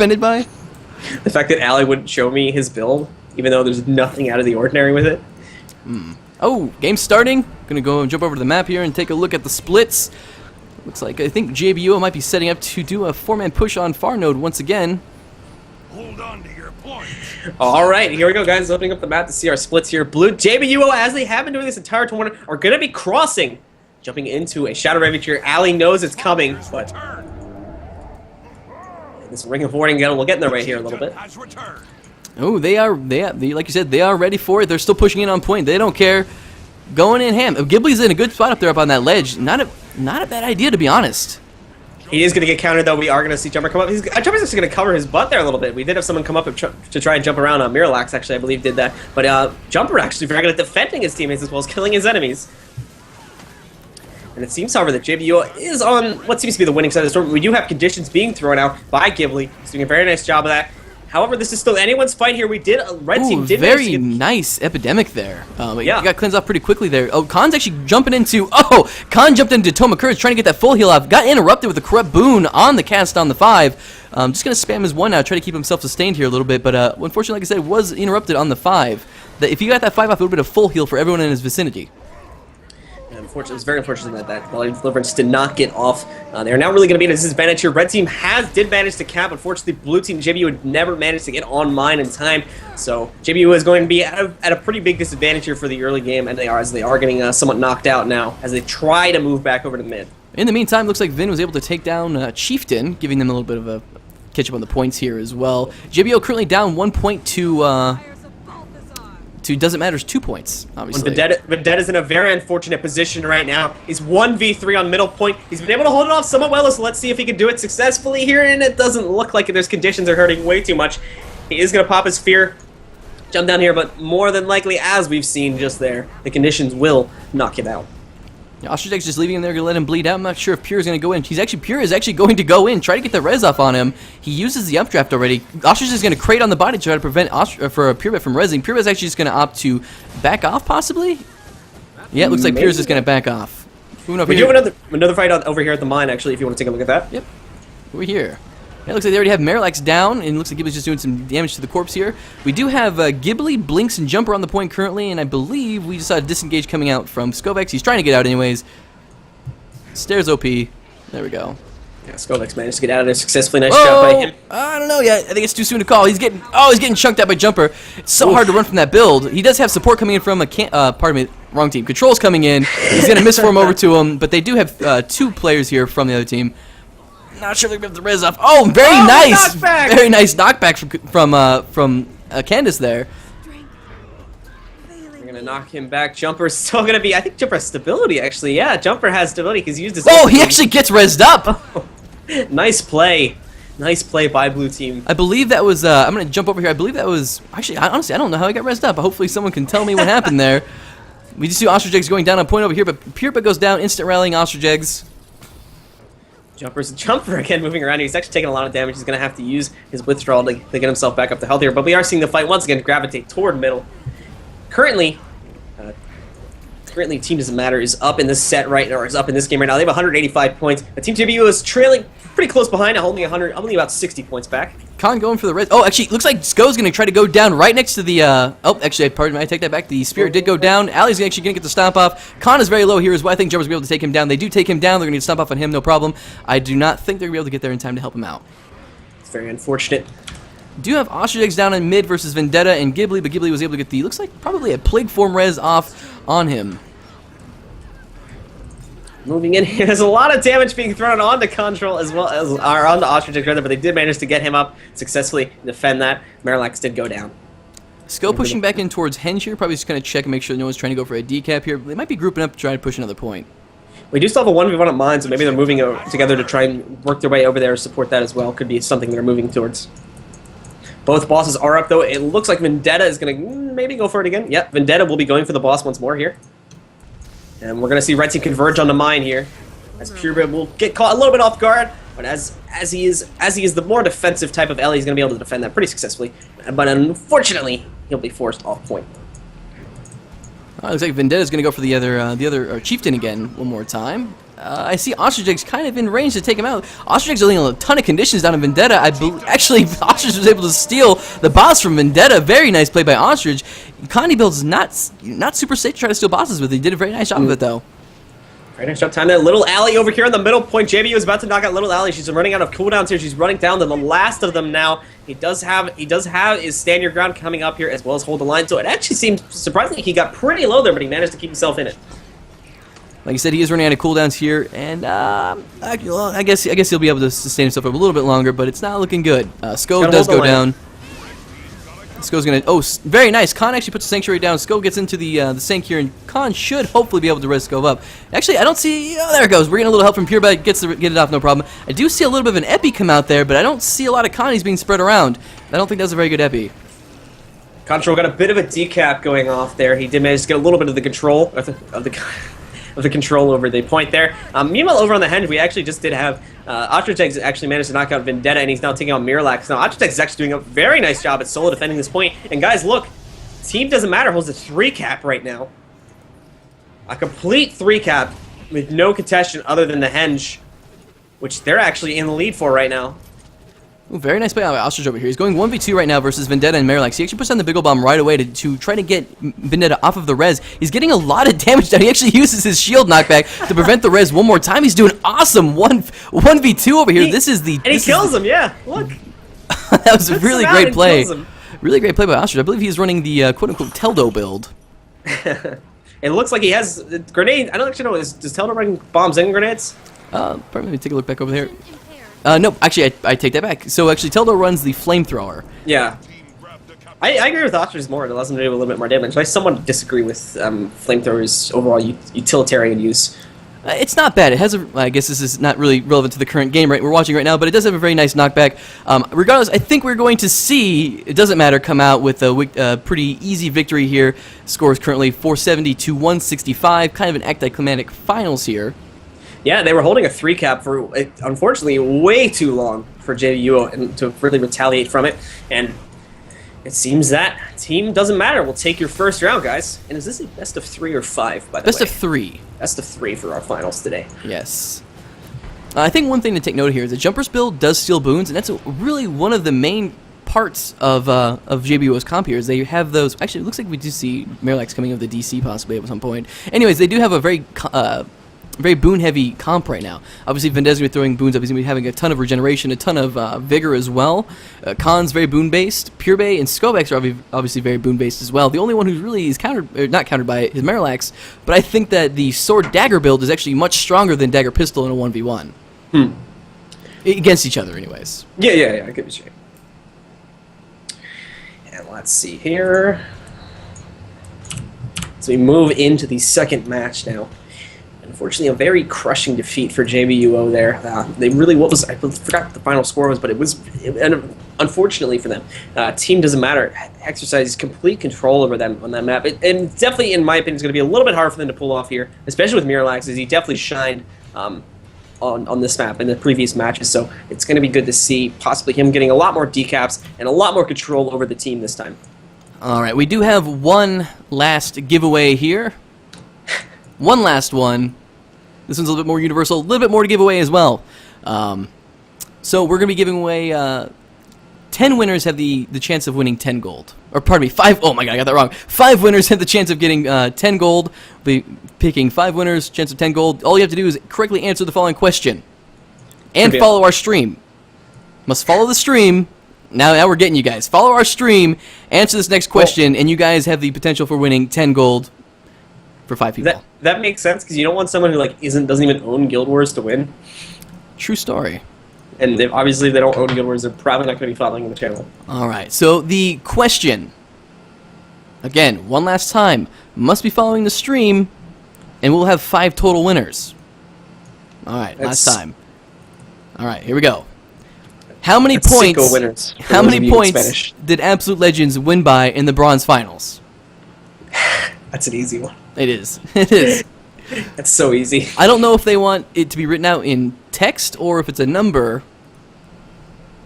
offended by? The fact that Ali wouldn't show me his build, even though there's nothing out of the ordinary with it. Oh, game's starting. Gonna go and jump over to the map here and take a look at the splits. Looks like I think JBUO might be setting up to do a 4-man push on far node once again. Hold on to your points. All right, here we go, guys. Opening up the map to see our splits here. Blue JBUO, as they have been doing this entire tournament, are going to be crossing, jumping into a Shadow Ravage here. Ali knows it's coming, but this Ring of Warding will get in their way here a little bit. Oh, they like you said, they are ready for it. They're still pushing in on point. They don't care. Going in ham. Ghibli's in a good spot up there up on that ledge. Not a bad idea, to be honest. He is going to get countered, though. We are going to see Jumper come up. Jumper's actually going to cover his butt there a little bit. We did have someone come up to try and jump around. Miralax, actually, I believe, did that. But Jumper actually very good at defending his teammates as well as killing his enemies. And it seems, however, that JBUO is on what seems to be the winning side of the story. We do have conditions being thrown out by Ghibli. He's doing a very nice job of that. However, this is still anyone's fight here. We did red team did very nice epidemic there. Yeah, you got cleansed off pretty quickly there. Oh, Khan's actually jumping into. Oh, Khan jumped into Tomakur's trying to get that full heal off. Got interrupted with a corrupt boon on the cast on the 5. Just gonna spam his 1 now, try to keep himself sustained here a little bit. But unfortunately, like I said, was interrupted on the 5. If he got that 5 off, it would have been a full heal for everyone in his vicinity. Unfortunately, it's very unfortunate that Volume Deliverance did not get off. They are now really going to be at a disadvantage here. Red team did manage to cap. Unfortunately, blue team JBU had never managed to get on mine in time. So JBU is going to be at a pretty big disadvantage here for the early game, and they are getting somewhat knocked out now as they try to move back over to mid. In the meantime, looks like Vin was able to take down Chieftain, giving them a little bit of a catch up on the points here as well. JBU currently down 1 point to Doesn't Matter's 2 points, obviously. Vendetta's in a very unfortunate position right now. He's 1v3 on middle point. He's been able to hold it off somewhat well, so let's see if he can do it successfully here, and it doesn't look like there's conditions are hurting way too much. He is going to pop his fear, jump down here, but more than likely, as we've seen just there, the conditions will knock him out. Yeah, Ostrich's just leaving him there to let him bleed out. I'm not sure if Pure is going to go in. Pure is actually going to go in, try to get the res off on him. He uses the updraft already. Ostrich is going to crate on the body to try to prevent Pure from resing. Pure is actually just going to opt to back off, possibly? Yeah, it looks like Pure is just going to back off. We do have another fight over here at the mine, actually, if you want to take a look at that. Yep. Over here. Yeah, it looks like they already have Miralax down, and it looks like Ghibli's just doing some damage to the corpse here. We do have Ghibli, Blinks, and Jumper on the point currently, and I believe we just saw a disengage coming out from Skovex. He's trying to get out anyways. Stairs OP. There we go. Yeah, Skovex managed to get out of there successfully. Nice job by him. I don't know yet. I think it's too soon to call. He's getting chunked out by Jumper. It's so hard to run from that build. He does have support coming in from pardon me, wrong team. Control's coming in. He's going to misform over to him, but they do have 2 players here from the other team. Not sure they're going to have the res off. Oh, very nice. Knockback. Very nice knockback from Candace there. We're going to knock him back. Jumper's still going to be... I think Jumper has stability, actually. Yeah, Jumper has stability because he used his... Oh, he actually gets rezzed up. Nice play. Nice play by blue team. I believe that was... I'm going to jump over here. I believe that was... Actually, honestly, I don't know how he got rezzed up. But hopefully someone can tell me what happened there. We just see Ostrich Eggs going down on point over here, but Pure goes down. Instant rallying Ostrich Eggs. Jumper again moving around. He's actually taking a lot of damage. He's going to have to use his withdrawal to get himself back up to health here. But we are seeing the fight once again gravitate toward middle. Currently, Team Doesn't Matter is up in this set right now, or is up in this game right now. They have 185 points. But Team JBU is trailing pretty close behind, only about 60 points back. Khan going for the res. Oh, actually, looks like Sko's going to try to go down right next to the... Oh, actually, pardon me, I take that back. The Spirit did go down. Ali's actually going to get the stomp off. Khan is very low here as well. I think Jumper's going to be able to take him down. They do take him down. They're going to stomp off on him, no problem. I do not think they're going to be able to get there in time to help him out. It's very unfortunate. Do have Ostrich Eggs down in mid versus Vendetta and Ghibli, but Ghibli was able to get the... Looks like probably a Plague Form res off on him. Moving in here, there's a lot of damage being thrown onto Control as well as onto Ostrich rather, but they did manage to get him up successfully, defend that. Miralax did go down. Sko pushing back in towards Henge here, probably just going to check and make sure no one's trying to go for a decap here. They might be grouping up to try to push another point. We do still have a 1v1 at mine, so maybe they're moving together to try and work their way over there, support that as well. Could be something they're moving towards. Both bosses are up, though. It looks like Vendetta is going to maybe go for it again. Yep, Vendetta will be going for the boss once more here. And we're going to see Red Team converge on the mine here, as Purebred will get caught a little bit off guard, but as he is the more defensive type of Ellie, he's going to be able to defend that pretty successfully. But unfortunately, he'll be forced off point. Looks like Vendetta's going to go for the other Chieftain again one more time. I see Ostrich's kind of in range to take him out. Ostrich's dealing a ton of conditions down in Vendetta. Actually, Ostrich was able to steal the boss from Vendetta. Very nice play by Ostrich. Connie Build's not super safe to try to steal bosses with. He did a very nice job of it, though. Very nice job. Time to Little Ally over here in the middle point. JBU is about to knock out Little Ally. She's running out of cooldowns here. She's running down to the last of them now. He does have his stand your ground coming up here as well as hold the line. So it actually seems surprisingly he got pretty low there, but he managed to keep himself in it. Like I said, he is running out of cooldowns here, and I guess he'll be able to sustain himself for a little bit longer, but it's not looking good. Sko does go down. Sko's gonna. Oh, very nice. Khan actually puts the Sanctuary down. Sko gets into the Sank here, and Khan should hopefully be able to res Sko up. Actually, I don't see. Oh, there it goes. We're getting a little help from Purebed. Get it off, no problem. I do see a little bit of an epi come out there, but I don't see a lot of Connies being spread around. I don't think that's a very good epi. Control got a bit of a decap going off there. He did manage to get a little bit of the control of the control over the point there. Meanwhile, over on the Henge, we actually just did have Ostrich actually managed to knock out Vendetta, and he's now taking on Miralax. Now, Ostrich is actually doing a very nice job at solo defending this point. And guys, look, Team Doesn't Matter holds a 3-cap right now. A complete 3-cap with no contestant other than the Henge, which they're actually in the lead for right now. Ooh, very nice play by Ostrich over here. He's going 1v2 right now versus Vendetta and Miralax. He actually puts down the Big Ol' Bomb right away to try to get Vendetta off of the res. He's getting a lot of damage down. He actually uses his shield knockback to prevent the res one more time. He's doing awesome 1v2 over here. And he kills him, yeah. Look. That was a really great play. Really great play by Ostrich. I believe he's running the quote-unquote Teldo build. It looks like he has grenade. I don't actually know. Does Teldo run bombs and grenades? Probably let me take a look back over there. No, actually, I take that back. So actually, Teldo runs the flamethrower. Yeah. I agree with Ostrich more. It allows him to do a little bit more damage. I somewhat disagree with flamethrowers' overall utilitarian use. It's not bad. It has a. I guess this is not really relevant to the current game we're watching right now, but it does have a very nice knockback. Regardless, I think we're going to see It Doesn't Matter come out with a pretty easy victory here. Score is currently 470 to 165. Kind of an anticlimactic finals here. Yeah, they were holding a 3-cap for, unfortunately, way too long for JVU and to really retaliate from it. And it seems that Team Doesn't Matter will take your first round, guys. And is this a best of 3 or 5, by the way? Best of 3. Best of 3 for our finals today. Yes. I think one thing to take note here is the Jumpers build does steal boons, and that's really one of the main parts of JBU's comp here is they have those. Actually, it looks like we do see Miralax coming of the DC possibly at some point. Anyways, they do have a very boon-heavy comp right now. Obviously, Vendetta's going to be throwing boons up. He's going to be having a ton of regeneration, a ton of vigor as well. Khan's very boon-based. Purebay and Skobex are obviously very boon-based as well. The only one who really is not countered by it is Miralax, but I think that the Sword-Dagger build is actually much stronger than Dagger-Pistol in a 1v1. Against each other, anyways. Yeah, I get what you're saying. And let's see here. So we move into the second match now. Unfortunately, a very crushing defeat for JBUO there. They really, I forgot what the final score was, but it was, unfortunately for them, Team Doesn't Matter exercises complete control over them on that map. And definitely, in my opinion, it's going to be a little bit hard for them to pull off here, especially with Miralax, as he definitely shined on this map in the previous matches. So it's going to be good to see possibly him getting a lot more decaps and a lot more control over the team this time. All right, we do have one last giveaway here. One last one. This one's a little bit more universal, a little bit more to give away as well. So we're going to be giving away 10 winners have the chance of winning 10 gold. Or pardon me, 5. Oh my god, I got that wrong. 5 winners have the chance of getting 10 gold. We'll be picking 5 winners, chance of 10 gold. All you have to do is correctly answer the following question. And follow our stream. Must follow the stream. Now we're getting you guys. Follow our stream, answer this next question, and you guys have the potential for winning 10 gold for 5 people. That makes sense, because you don't want someone who doesn't even own Guild Wars to win. True story. And obviously they don't own Guild Wars, they're probably not going to be following the channel. Alright, so the question, again, one last time, must be following the stream, and we'll have 5 total winners. Alright, last time. Alright, here we go. How many points? Winners, how many points did Absolute Legends win by in the bronze finals? That's an easy one. It is. It is. That's so easy. I don't know if they want it to be written out in text or if it's a number.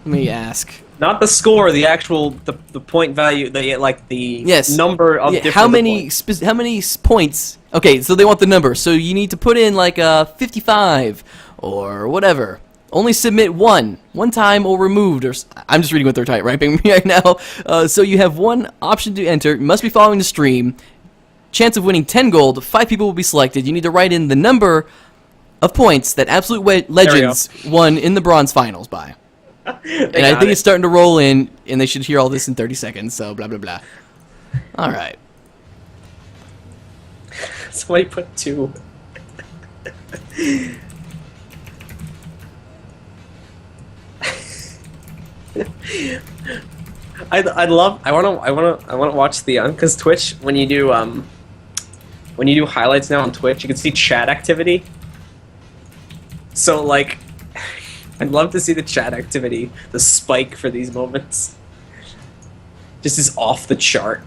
Let me ask. Not the score, the actual the point value, the Yes. number of Yeah, different how many points. how many points? Okay, so they want the number. So you need to put in like 55 or whatever. Only submit one time or removed. I'm just reading what they're typing right now. So you have one option to enter. Must be following the stream. Chance of winning 10 gold. 5 people will be selected. You need to write in the number of points that Absolute Legends won in the bronze finals by. And I think it's starting to roll in, and they should hear all this in 30 seconds. So blah blah blah. All right. Somebody put 2. I want to watch the because Twitch when you do highlights now on Twitch you can see chat activity. So like, I'd love to see the chat activity, the spike for these moments. Just is off the chart.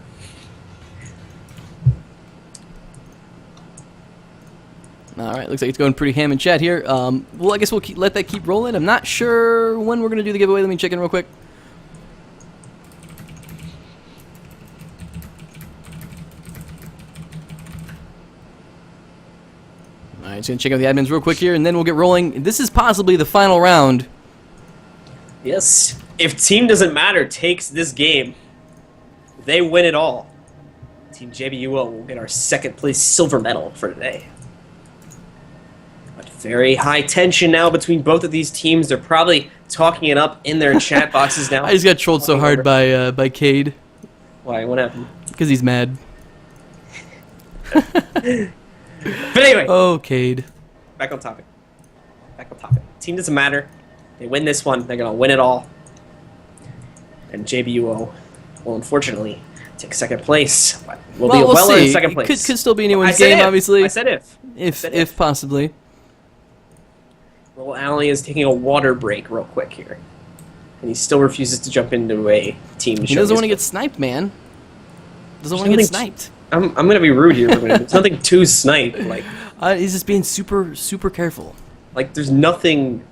All right, looks like it's going pretty ham in chat here. Well, I guess we'll let that keep rolling. I'm not sure when we're going to do the giveaway. Let me check in real quick. All right, just going to check out the admins real quick here, and then we'll get rolling. This is possibly the final round. Yes. If Team Doesn't Matter takes this game, they win it all. Team JBUO will get our second place silver medal for today. But very high tension now between both of these teams. They're probably talking it up in their chat boxes now. I just got trolled so hard by Cade Why? What happened? because he's mad. But anyway, Oh, Cade. back on topic. Team Doesn't Matter. They win this one. They're going to win it all. And JBUO will unfortunately take second place. But will be Well, we'll well see. in second place. Could still be anyone's I said game, if. obviously. I said if. If possibly. Well, Allie is taking a water break real quick here. And he still refuses to jump into a team. He doesn't want to get sniped, man. Doesn't want to get sniped. I'm going to be rude here. There's nothing too snipe. He's just being super careful. There's nothing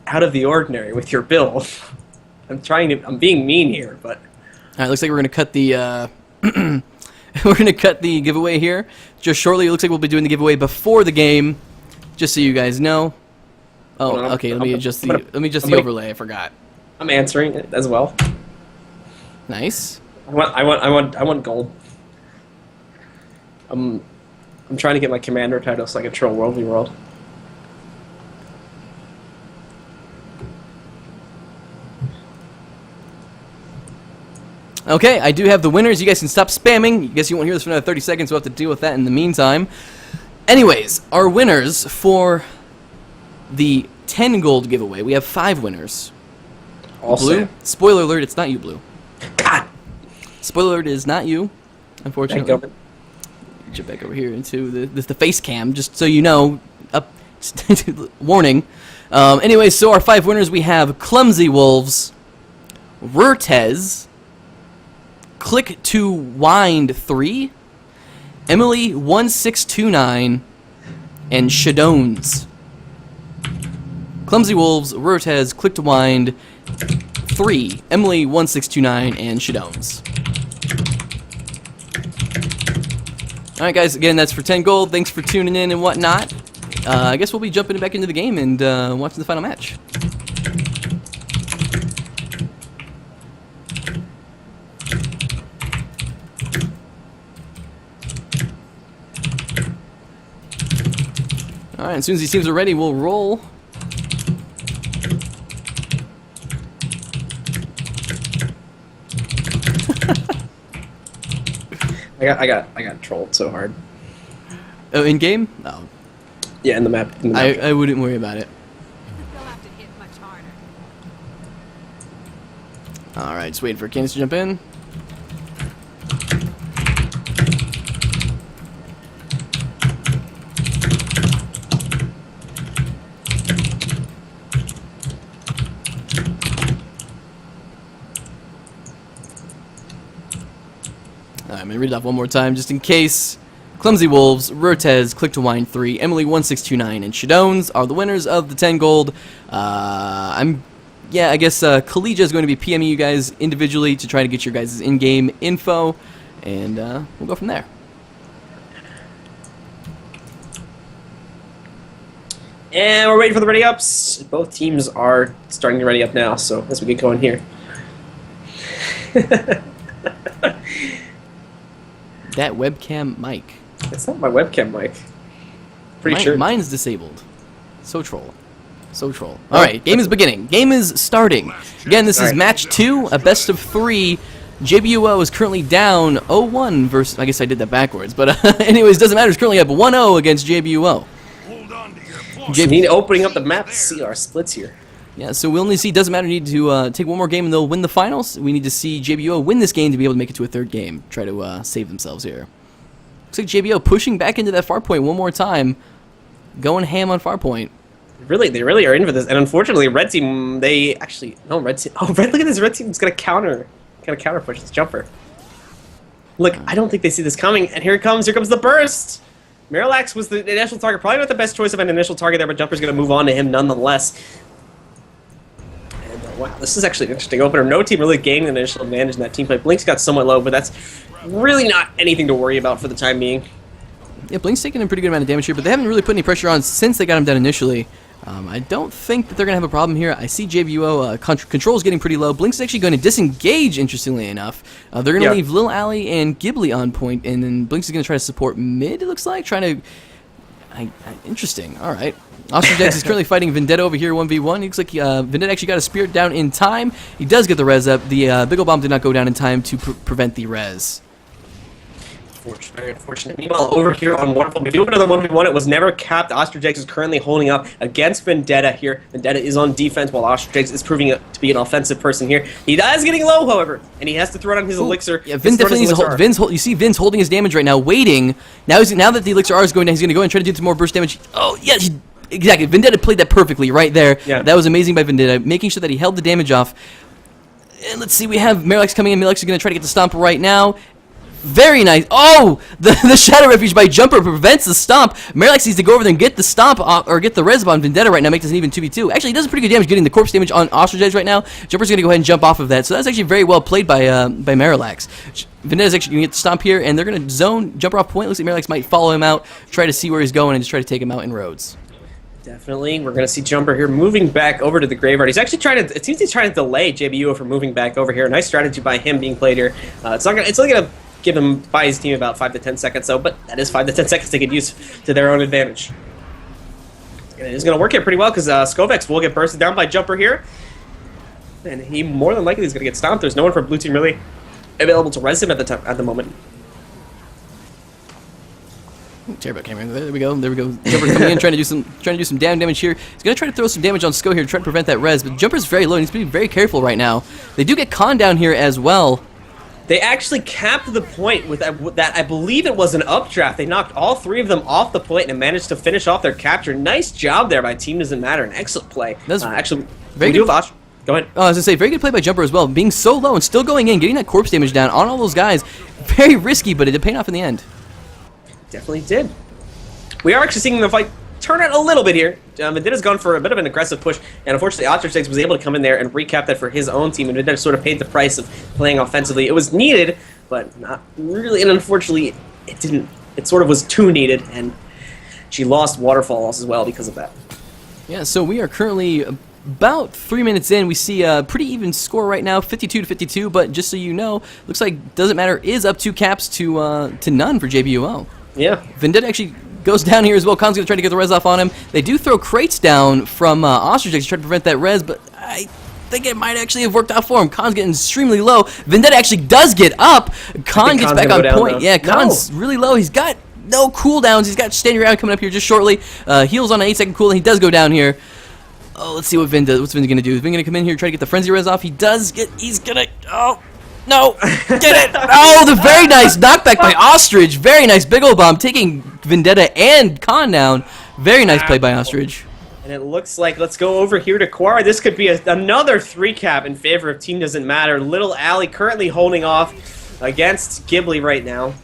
out of the ordinary with your build. I'm being mean here, but All right, looks like we're gonna cut the we're gonna cut the giveaway here just shortly. It looks like we'll be doing the giveaway before the game, just so you guys know. Oh, Hold on, okay. Let me adjust the gonna- overlay. I forgot. I'm answering it as well. Nice. I want gold. I'm trying to get my commander title so I can troll Worldly World. Okay, I do have the winners. You guys can stop spamming. I guess you won't hear this for another 30 seconds. We'll have to deal with that in the meantime. Anyways, our winners for the 10 gold giveaway. We have 5 winners. Also, Blue. Spoiler alert, it's not you, Blue. God, Spoiler alert, it is not you, unfortunately. thank God. Jump back over here into the face cam, just so you know. Up, warning. Anyway, so our 5 winners, we have Clumsy Wolves, Rurtez, Click to Wind 3, Emily 1629, and Shadones. Clumsy Wolves, Rurtez, Click to Wind 3, Emily 1629, and Shadones. Alright guys, again, that's for 10 gold. Thanks for tuning in and whatnot. I guess we'll be jumping back into the game and watching the final match. Alright, as soon as these teams are ready, we'll roll. I got trolled so hard. Oh, in game? Oh, Yeah, in the map. I wouldn't worry about it. They'll have to hit much harder. Alright, just waiting for Candace to jump in. Alright, I'm gonna read it off one more time just in case. Clumsy Wolves, Rurtez, Click to Wine 3, Emily 1629, and Shadones are the winners of the 10 gold. I'm yeah, I guess Collegia is going to be PMing you guys individually to try to get your guys' in-game info, and we'll go from there. And we're waiting for the ready ups. Both teams are starting to ready up now, so as we get going here. That webcam mic. It's not my webcam mic. Pretty sure. Mine's disabled. So troll. So troll. Alright, game is beginning. Game is starting. Again, this is match 2, a best of 3. JBUO is currently down 0-1 versus... I guess I did that backwards, but anyways, doesn't matter. It's currently up 1-0 against JBUO. Hold on to your point. We need opening up the map to see our splits here. Yeah, so we'll only see, doesn't matter, we need to take one more game and they'll win the finals. We need to see JBUO win this game to be able to make it to a third game. Try to save themselves here. Looks like JBUO pushing back into that far point one more time. Going ham on far point. They really are in for this. And unfortunately, red team, they actually... No, red team... Oh, look at this. Red team's going to counter push this jumper. Look, I don't think they see this coming. And here it comes. Here comes the burst. Marillax was the initial target. Probably not the best choice of an initial target there, but Jumper's going to move on to him nonetheless. Wow, this is actually an interesting opener. No team really gained an initial advantage in that team play. Blink's got somewhat low, but that's really not anything to worry about for the time being. Yeah, Blink's taking a pretty good amount of damage here, but they haven't really put any pressure on since they got him down initially. I don't think that they're going to have a problem here. I see JBUO control's getting pretty low. Blink's actually going to disengage, interestingly enough. They're going to leave Lil Alley and Ghibli on point, and then Blink's is going to try to support mid, it looks like. Trying to... interesting. All right. Ostrich X is currently fighting Vendetta over here 1v1. It looks like Vendetta actually got a spirit down in time. He does get the res up. The Big Ol' Bomb did not go down in time to prevent the res. Very unfortunate. Meanwhile, over here on Wonderful, we do have another 1v1. It was never capped. Ostrich X is currently holding up against Vendetta here. Vendetta is on defense while Ostrich X is proving to be an offensive person here. He is getting low, however, and he has to throw it on his elixir. Yeah, Vin definitely needs to hold. You see Vin's holding his damage right now, waiting. Now that the elixir R is going down, he's going to go and try to do some more burst damage. Oh, yeah, exactly. Vendetta played that perfectly right there. Yeah. That was amazing by Vendetta, making sure that he held the damage off. And let's see, we have Marillax coming in. Marillax is going to try to get the stomp right now. Very nice. Oh, the Shadow Refuge by Jumper prevents the stomp. Marillax needs to go over there and get the stomp or get the res on Vendetta right now, make this an even 2v2. Actually, he does pretty good damage getting the corpse damage on Ostrich Edge right now. Jumper's going to go ahead and jump off of that. So that's actually very well played by Marillax. Vendetta's actually going to get the stomp here, and they're going to zone Jumper off point. Looks like Marillax might follow him out, try to see where he's going, and just try to take him out in roads. Definitely. We're going to see Jumper here moving back over to the graveyard. He's actually trying to... It seems he's trying to delay JBUO from moving back over here. Nice strategy by him being played here. It's only going to give him, by his team, about 5 to 10 seconds, though, but that is 5 to 10 seconds they could use to their own advantage. And it is going to work here pretty well, because Skovex will get bursted down by Jumper here. And he more than likely is going to get stomped. There's no one from Blue Team really available to res him at the moment. Terrible camera. There we go. There we go. Jumper coming in, trying to do some damage here. He's gonna try to throw some damage on Sko here to try to prevent that res, but Jumper's very low. And he's being very careful right now. They do get Khan down here as well. They actually capped the point with that. I believe it was an updraft. They knocked all 3 of them off the point and managed to finish off their capture. Nice job there by Team Doesn't Matter. An excellent play. That's actually very good. Go ahead. I was gonna say, very good play by Jumper as well. Being so low and still going in, getting that corpse damage down on all those guys. Very risky, but it did pay off in the end. Definitely did. We are actually seeing the fight turn it a little bit here. Vendetta's gone for a bit of an aggressive push, and unfortunately Ostrich X was able to come in there and recap that for his own team, and Vendetta sort of paid the price of playing offensively. It was needed, but not really, and unfortunately it didn't. It sort of was too needed, and she lost Waterfalls as well because of that. Yeah, so we are currently about 3 minutes in. We see a pretty even score right now, 52 to 52, but just so you know, looks like Doesn't Matter is up 2 caps to none for JBUO. Yeah. Vendetta actually goes down here as well. Khan's going to try to get the res off on him. They do throw crates down from Ostrich X to try to prevent that res, but I think it might actually have worked out for him. Khan's getting extremely low. Vendetta actually does get up. Khan gets back on point. Yeah, Khan's really low. He's got no cooldowns. He's got Standing Around coming up here just shortly. Heals on an 8-second cooldown. He does go down here. Oh, let's see what Vin does. What's Vin going to do? Is Vin going to come in here and try to get the Frenzy res off? He does get... He's going to... Oh... No! Get it! Oh, the very nice knockback by Ostrich. Very nice Big Ol' Bomb taking Vendetta and Khan down. Very nice play by Ostrich. And it looks like, let's go over here to Quara. This could be another 3-cap in favor of Team Doesn't Matter. Little Alley currently holding off against Ghibli right now.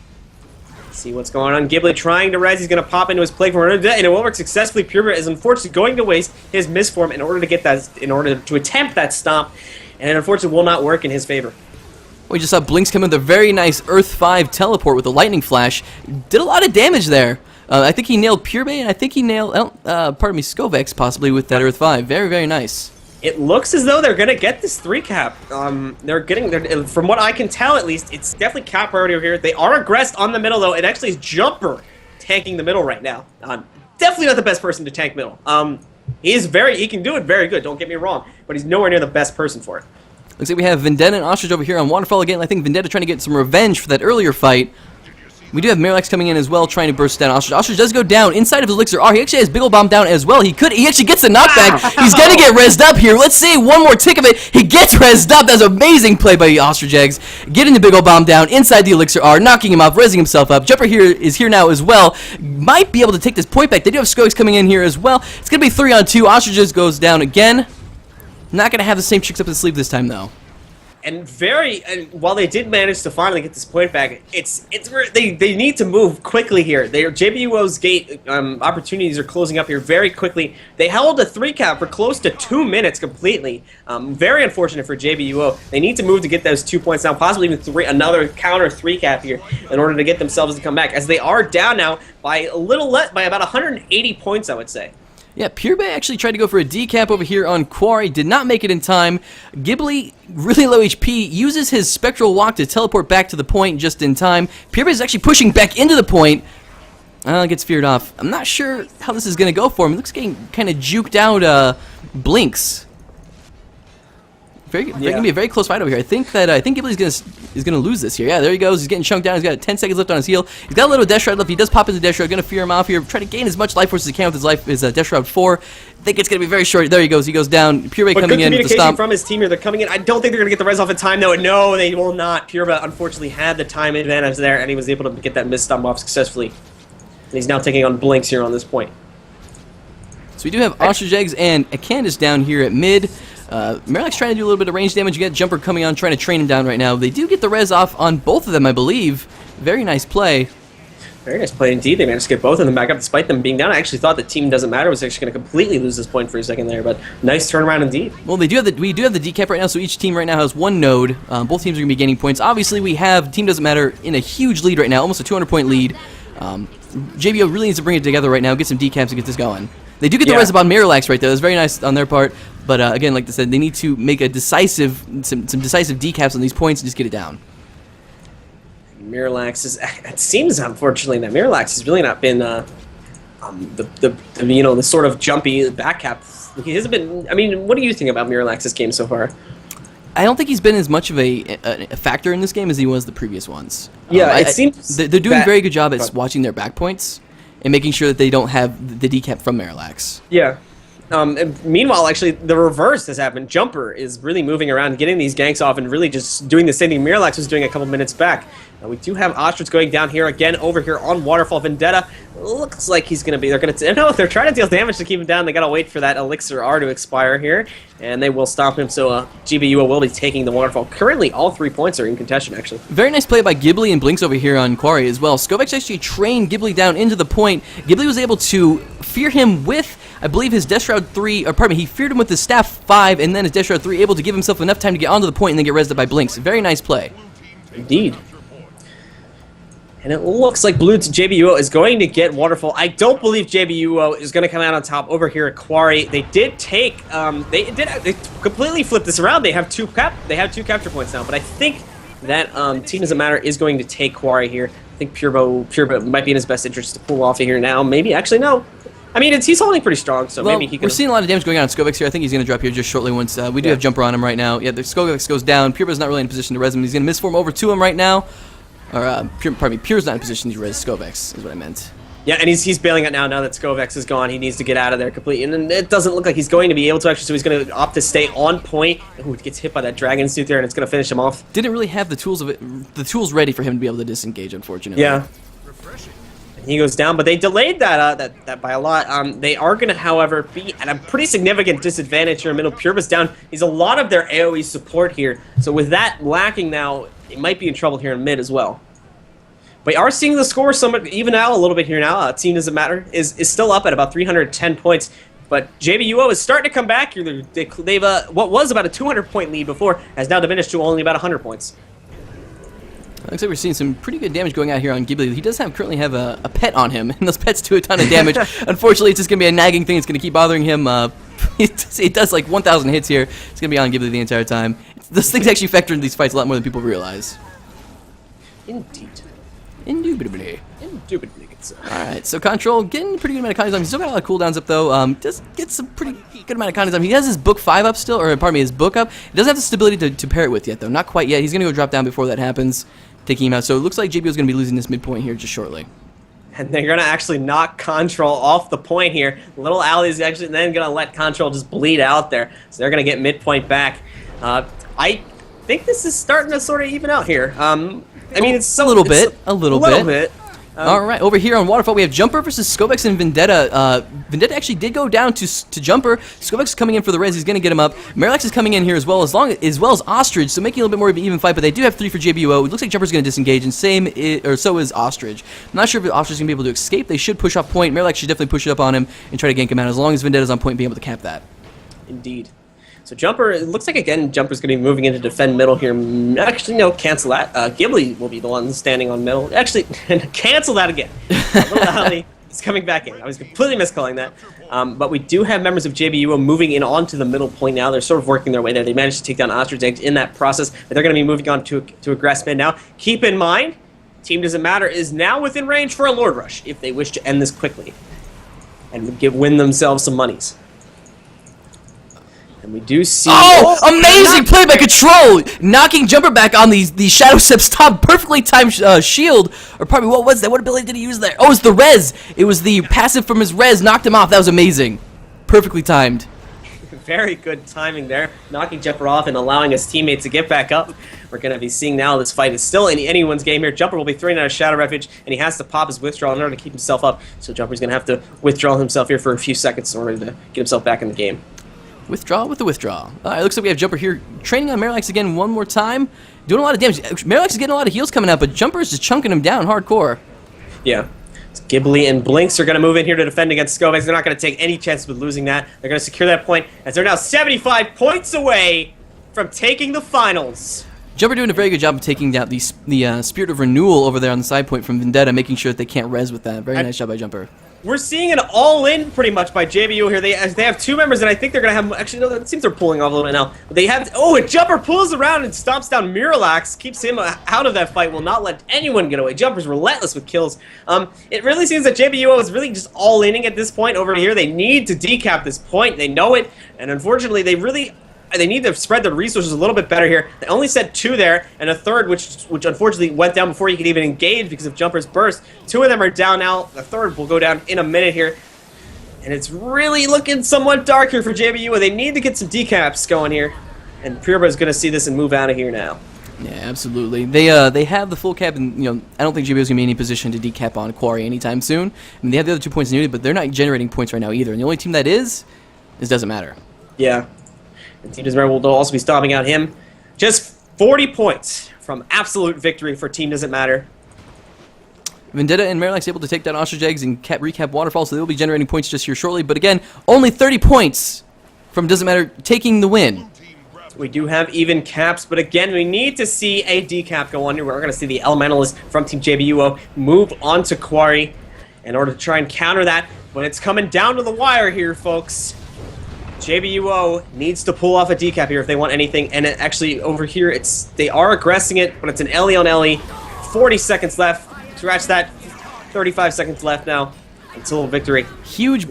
See what's going on. Ghibli trying to res. He's going to pop into his Plague Form, and it will work successfully. Purebred is unfortunately going to waste his Mistform in order to get that, in order to attempt that stomp, and it unfortunately will not work in his favor. We just saw Blinks come in with a very nice Earth 5 teleport with a lightning flash. Did a lot of damage there. I think he nailed Purebred, and I think he nailed, Skovex possibly with that Earth 5. Very, very nice. It looks as though they're going to get this 3-cap. From what I can tell at least, it's definitely cap priority over here. They are aggressed on the middle though. It actually is Jumper tanking the middle right now. Definitely not the best person to tank middle. He can do it very good, don't get me wrong, but he's nowhere near the best person for it. Looks like we have Vendetta and Ostrich over here on Waterfall again. I think Vendetta trying to get some revenge for that earlier fight. We do have Miralax coming in as well, trying to burst down Ostrich. Ostrich does go down inside of his Elixir R. He actually has Big Ol' Bomb down as well. He actually gets a knockback. He's going to get rezzed up here. Let's see, one more tick of it. He gets rezzed up. That's an amazing play by Ostrich Eggs. Getting the Big Ol' Bomb down inside the Elixir R, knocking him off, rezzing himself up. Jumper is here now as well. Might be able to take this point back. They do have Skoix coming in here as well. It's going to be 3-on-2. Ostrich just goes down again. Not going to have the same tricks up his sleeve this time, though. And while they did manage to finally get this point back, they need to move quickly here. JBUO's gate opportunities are closing up here very quickly. They held a 3-cap for close to 2 minutes completely. Very unfortunate for JBUO. They need to move to get those 2 points now, possibly even another counter 3-cap here in order to get themselves to come back, as they are down now by by about 180 points, I would say. Yeah, Purebred actually tried to go for a decap over here on Quarry, did not make it in time. Ghibli, really low HP, uses his Spectral Walk to teleport back to the point just in time. Purebred is actually pushing back into the point. Gets feared off. I'm not sure how this is going to go for him. It looks getting kind of juked out Blinks. Going to be a very close fight over here. I think Ghibli is gonna lose this here. Yeah, there he goes. He's getting chunked down. He's got 10 seconds left on his heal. He's got a little Death Shroud left. He does pop into Death Shroud. Gonna fear him off here. Try to gain as much life force as he can with his Death Shroud 4. I think it's gonna be very short. There he goes. He goes down. Purebred coming in with the stomp from his team here. They're coming in. I don't think they're gonna get the res off in time though. No, they will not. Purebred unfortunately had the time advantage there, and he was able to get that missed stomp off successfully. And he's now taking on Blinks here on this point. So we do have Ostrich Eggs and a Candace down here at mid. Miralax trying to do a little bit of range damage. You got Jumper coming on, trying to train him down right now. They do get the res off on both of them, I believe. Very nice play. Very nice play indeed. They managed to get both of them back up despite them being down. I actually thought the Team Doesn't Matter was actually going to completely lose this point for a second there, but nice turnaround indeed. Well, we do have the decap right now, so each team right now has one node. Both teams are going to be gaining points. Obviously, we have Team Doesn't Matter in a huge lead right now, almost a 200-point lead. JBO really needs to bring it together right now, get some decaps and get this going. They do get the res up on Miralax right there. That's very nice on their part. But again, like I said, they need to make some decisive decaps on these points and just get it down. Miralax it seems unfortunately that Miralax has really not been the sort of jumpy back cap. He hasn't been. I mean, what do you think about Miralax's game so far? I don't think he's been as much of a factor in this game as he was the previous ones. Yeah, it seems they're doing a very good job at watching their back points and making sure that they don't have the decap from Miralax. Yeah. And meanwhile, actually, the reverse has happened. Jumper is really moving around, getting these ganks off, and really just doing the same thing Miralax was doing a couple minutes back. We do have Ostrich going down here again over here on Waterfall. Vendetta looks like he's going to be... They're trying to deal damage to keep him down. They got to wait for that Elixir R to expire here, and they will stop him, so GBUO will be taking the Waterfall. Currently, all 3 points are in contention, actually. Very nice play by Ghibli and Blinks over here on Quarry as well. Skovex actually trained Ghibli down into the point. Ghibli was able to fear him with, I believe, his Death Shroud 3, or pardon me, he feared him with his Staff 5, and then his Death Shroud 3, able to give himself enough time to get onto the point and then get rezzed up by Blinks. Very nice play. Indeed. And it looks like JBUO is going to get Waterfall. I don't believe JBUO is going to come out on top over here at Quarry. They did take, they completely flipped this around. They have two capture points now, but I think that Team Doesn't Matter is going to take Quarry here. I think Purebred might be in his best interest to pull off of here now. Maybe, actually, no. I mean, he's holding pretty strong, so maybe he can... We're seeing a lot of damage going on Skovex here. I think he's going to drop here just shortly once we do have Jumper on him right now. Yeah, the Skovex goes down. Purebred's not really in a position to res him. He's going to misform over to him right now. Or, Pure's not in a position to res Skovex, is what I meant. Yeah, and he's bailing out now that Skovex is gone. He needs to get out of there completely. And it doesn't look like he's going to be able to, actually, so he's going to opt to stay on point. Ooh, gets hit by that Dragon Suit there, and it's going to finish him off. Didn't really have the tools ready for him to be able to disengage, unfortunately. Yeah. And he goes down, but they delayed that by a lot. They are going to, however, be at a pretty significant disadvantage here in middle. Purebred's down. He's a lot of their AoE support here. So with that lacking now, it might be in trouble here in mid as well. We are seeing the score somewhat even out a little bit here now. Team Doesn't Matter is still up at about 310 points. But JBUO is starting to come back. They've what was about a 200-point lead before has now diminished to only about 100 points. Looks like we're seeing some pretty good damage going out here on Ghibli. He does currently have a pet on him, and those pets do a ton of damage. Unfortunately, it's just going to be a nagging thing. It's going to keep bothering him. It does like 1,000 hits here. It's going to be on Ghibli the entire time. Those things actually factor into these fights a lot more than people realize. Indeed. Indubitably. Indubitably. Alright, so Control getting a pretty good amount of content time. He's still got a lot of cooldowns up though. Does get some pretty good amount of content time. He has his book 5 up still, or pardon me, his book up. He doesn't have the stability to pair it with yet though. Not quite yet. He's going to go drop down before that happens, taking him out. So it looks like JBO is going to be losing this midpoint here just shortly. And they're going to actually knock Control off the point here. Little Ali's actually then going to let Control just bleed out there. So they're going to get midpoint back. I think this is starting to sort of even out here. I mean, it's a little bit. A little bit. Alright, over here on Waterfall we have Jumper versus Skovex and Vendetta. Vendetta actually did go down to Jumper. Skovex is coming in for the res, he's going to get him up. Marillax is coming in here as well as Ostrich, so making a little bit more of an even fight, but they do have 3 for JBUO. It looks like Jumper's going to disengage, and so is Ostrich. I'm not sure if Ostrich is going to be able to escape. They should push off point. Marillax should definitely push it up on him and try to gank him out, as long as Vendetta's on point being able to cap that. Indeed. So Jumper, it looks like again Jumper's going to be moving into defend middle here. Actually, no, cancel that. Ghibli will be the one standing on middle. Actually, cancel that again. Little Ali is coming back in. I was completely miscalling that. But we do have members of JBUO moving in onto the middle point now. They're sort of working their way there. They managed to take down Ostrich Eggs in that process, but they're going to be moving on to aggress mid now. Keep in mind, Team Doesn't Matter is now within range for a Lord Rush if they wish to end this quickly and win themselves some monies. And we do see... Oh! Amazing play by Control! Knocking Jumper back on the Shadow Step's top perfectly timed shield. Or probably, what was that? What ability did he use there? Oh, it was the res! It was the passive from his res. Knocked him off. That was amazing. Perfectly timed. Very good timing there. Knocking Jumper off and allowing his teammates to get back up. We're going to be seeing now this fight is still in anyone's game here. Jumper will be throwing out a Shadow Refuge, and he has to pop his withdrawal in order to keep himself up. So Jumper's going to have to withdraw himself here for a few seconds in order to get himself back in the game. Withdraw with the withdraw. It looks like we have Jumper here training on Marillax again one more time. Doing a lot of damage. Marillax is getting a lot of heals coming out, but Jumper is just chunking him down hardcore. Yeah. So Ghibli and Blinks are going to move in here to defend against Skovex. They're not going to take any chances with losing that. They're going to secure that point as they're now 75 points away from taking the finals. Jumper doing a very good job of taking down the Spirit of Renewal over there on the side point from Vendetta, making sure that they can't res with that. Very nice job by Jumper. We're seeing an all-in pretty much by JBU here. They have 2 members, and I think they're going to have... Actually, no, it seems they're pulling off a little bit now. But they have... Oh, and Jumper pulls around and stomps down Miralax, keeps him out of that fight, will not let anyone get away. Jumper's relentless with kills. It really seems that JBU is really just all-inning at this point over here. They need to decap this point. They know it, and unfortunately, they need to spread the resources a little bit better here. They only said 2 there, and a third, which unfortunately went down before you could even engage because of Jumper's burst. 2 of them are down now. The third will go down in a minute here. And it's really looking somewhat dark here for JBU. They need to get some decaps going here. And Purba is going to see this and move out of here now. Yeah, absolutely. They have the full cap, and I don't think JBU is going to be in any position to decap on Quarry anytime soon. I mean, they have the other 2 points needed, but they're not generating points right now either. And the only team that is Doesn't Matter. Yeah. And Team Doesn't Matter will also be stomping out him. Just 40 points from absolute victory for Team Doesn't Matter. Vendetta and Marillax able to take down Ostrich Eggs and recap Waterfall, so they will be generating points just here shortly. But again, only 30 points from Doesn't Matter taking the win. We do have even caps, but again, we need to see a decap go on here. We're going to see the Elementalist from Team JBUO move on to Quarry in order to try and counter that. But it's coming down to the wire here, folks. JBUO needs to pull off a decap here if they want anything, and actually over here they are aggressing it, but it's an Ellie on Ellie. 40 seconds left. Scratch that. 35 seconds left now until victory. Huge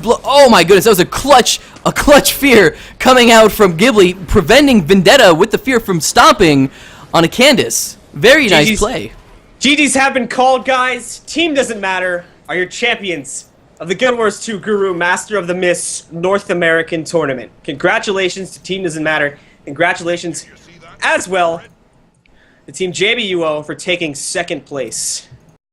blow. Oh my goodness, that was a clutch fear coming out from Ghibli, preventing Vendetta with the fear from stomping on a Candace. Very nice play. GG's have been called, guys. Team Doesn't Matter are your champions of the Guild Wars 2 Guru Master of the Mists North American Tournament. Congratulations to Team Doesn't Matter. Congratulations as well to Team JBUO for taking 2nd place.